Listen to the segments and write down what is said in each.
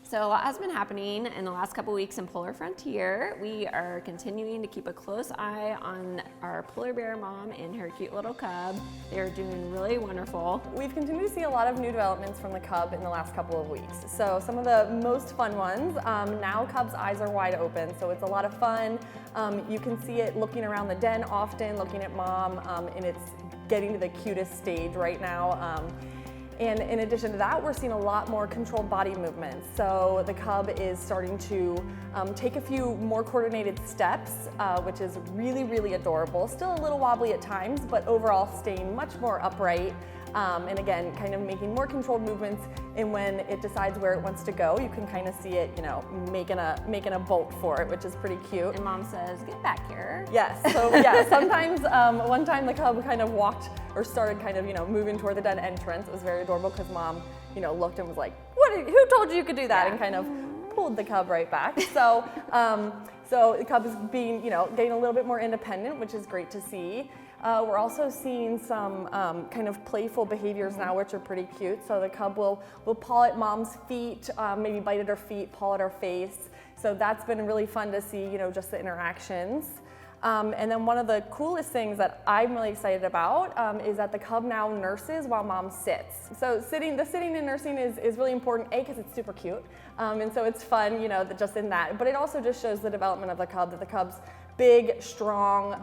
So a lot has been happening in the last couple weeks in Polar Frontier. We are continuing to keep a close eye on our polar bear mom and her cute little cub. They're doing really wonderful. We've continued to see a lot of new developments from the cub in the last couple of weeks. So some of the most fun ones, now Cub's eyes are wide open, so it's a lot of fun. You can see it looking around the den often, looking at mom, and it's getting to the cutest stage right now. And in addition to that, we're seeing a lot more controlled body movements. So the cub is starting to take a few more coordinated steps, which is really, really adorable. Still a little wobbly at times, but overall staying much more upright. And again, kind of making more controlled movements. And when it decides where it wants to go, you can kind of see it, making a bolt for it, which is pretty cute. And mom says, "Get back here." Yes. So yeah, sometimes one time the cub kind of walked or started kind of moving toward the den entrance. It was very adorable because mom looked and was like, who told you could do that? Yeah. And kind of pulled the cub right back. So so the cub is being getting a little bit more independent, which is great to see. We're also seeing some kind of playful behaviors now, which are pretty cute. So the cub will paw at mom's feet, maybe bite at her feet, paw at her face. So that's been really fun to see, just the interactions. And then one of the coolest things that I'm really excited about is that the cub now nurses while mom sits. So the sitting and nursing is really important, A, because it's super cute. And so it's fun, just in that. But it also just shows the development of the cub, that the cub's big, strong,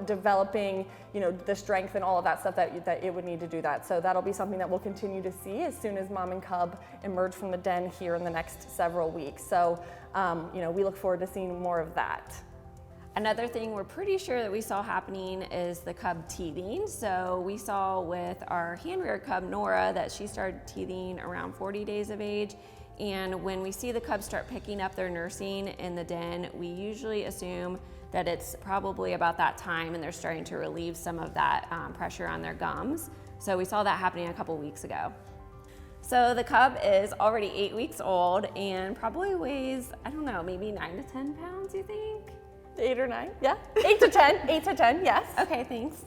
developing, the strength and all of that stuff that it would need to do that. So that'll be something that we'll continue to see as soon as mom and cub emerge from the den here in the next several weeks. So, we look forward to seeing more of that. Another thing we're pretty sure that we saw happening is the cub teething. So we saw with our hand-reared cub, Nora, that she started teething around 40 days of age. And when we see the cubs start picking up their nursing in the den, we usually assume that it's probably about that time and they're starting to relieve some of that pressure on their gums. So we saw that happening a couple weeks ago. So the cub is already 8 weeks old and probably weighs, I don't know, maybe 9 to 10 pounds, you think? 8 or 9, yeah. 8 to 10, 8 to 10, yes. Okay, thanks.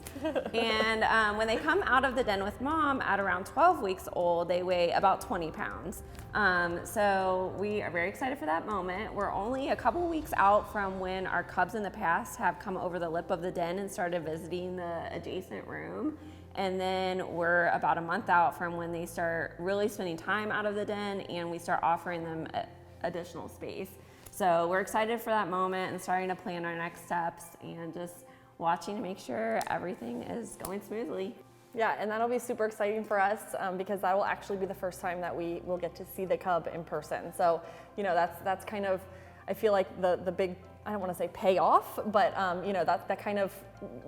And when they come out of the den with mom at around 12 weeks old, they weigh about 20 pounds. So we are very excited for that moment. We're only a couple weeks out from when our cubs in the past have come over the lip of the den and started visiting the adjacent room. And then we're about a month out from when they start really spending time out of the den and we start offering them additional space. So we're excited for that moment and starting to plan our next steps and just watching to make sure everything is going smoothly. Yeah, and that'll be super exciting for us because that will actually be the first time that we will get to see the cub in person. So, that's kind of, I feel like the big, I don't want to say payoff, but that kind of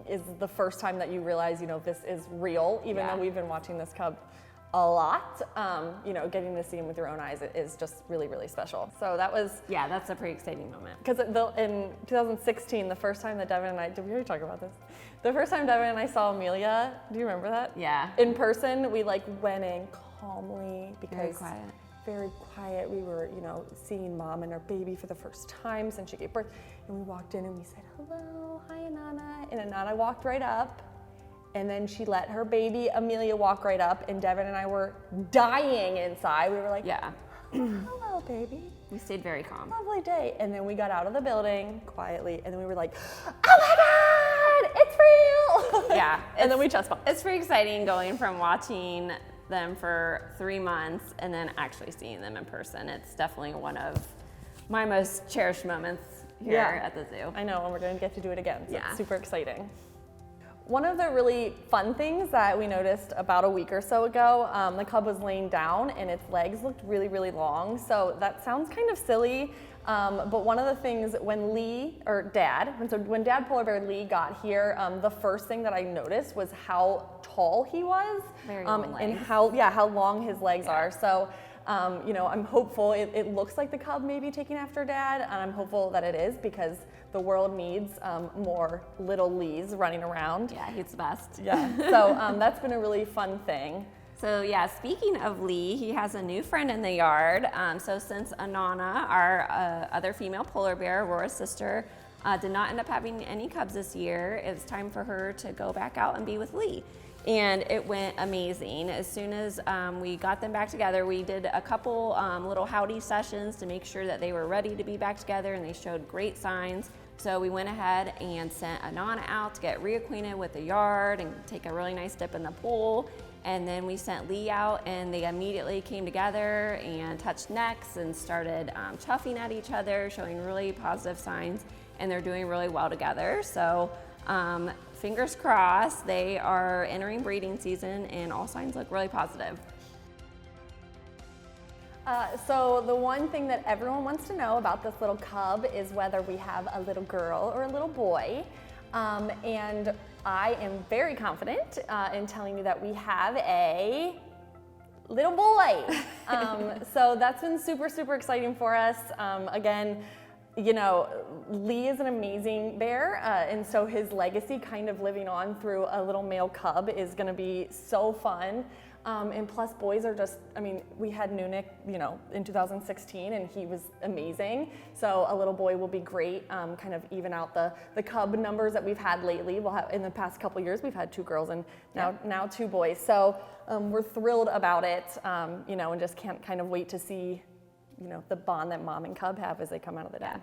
is the first time that you realize, this is real, even though we've been watching this cub a lot. Getting to see him with your own eyes is just really, really special. So that was... Yeah, that's a pretty exciting moment. Because in 2016, the first time that Devon and I... Did we already talk about this? The first time Devon and I saw Amelia, do you remember that? Yeah. In person, we went in calmly because... Very quiet. Very quiet. We were, seeing mom and our baby for the first time since she gave birth. And we walked in and we said, "Hello, hi Anana." And Anana walked right up. And then she let her baby Amelia walk right up, and Devon and I were dying inside. We were like, yeah. "Hello, baby." We stayed very calm. Lovely day. And then we got out of the building quietly, and then we were like, "Oh my God, it's real!" Yeah. And then we chest bumped. It's pretty exciting going from watching them for 3 months and then actually seeing them in person. It's definitely one of my most cherished moments here at the zoo. I know, and we're going to get to do it again. So Yeah. It's super exciting. One of the really fun things that we noticed about a week or so ago, the cub was laying down and its legs looked really, really long. So that sounds kind of silly, but one of the things when when Dad Polar Bear Lee got here, the first thing that I noticed was how tall he was. Very long and legs. how long his legs are. So I'm hopeful. It looks like the cub may be taking after Dad, and I'm hopeful that it is because the world needs more little Lees running around. Yeah, he's the best. Yeah, so that's been a really fun thing. So yeah, speaking of Lee, he has a new friend in the yard. So since Anana, our other female polar bear, Aurora's sister, did not end up having any cubs this year, it's time for her to go back out and be with Lee. And it went amazing. As soon as we got them back together, we did a couple little howdy sessions to make sure that they were ready to be back together, and they showed great signs. So we went ahead and sent Anana out to get reacquainted with the yard and take a really nice dip in the pool. And then we sent Lee out, and they immediately came together and touched necks and started chuffing at each other, showing really positive signs, and they're doing really well together. So fingers crossed, they are entering breeding season, and all signs look really positive. So the one thing that everyone wants to know about this little cub is whether we have a little girl or a little boy. And I am very confident in telling you that we have a little boy. So that's been super, super exciting for us. Again, you know, Lee is an amazing bear, and so his legacy kind of living on through a little male cub is gonna be so fun. And plus boys are just, I mean, we had Nunick, you know, in 2016, and he was amazing. So a little boy will be great, kind of even out the cub numbers that we've had lately. We'll have, in the past couple years, we've had 2 girls and now 2 boys. So we're thrilled about it, you know, and just can't kind of wait to see, you know, the bond that mom and cub have as they come out of the den.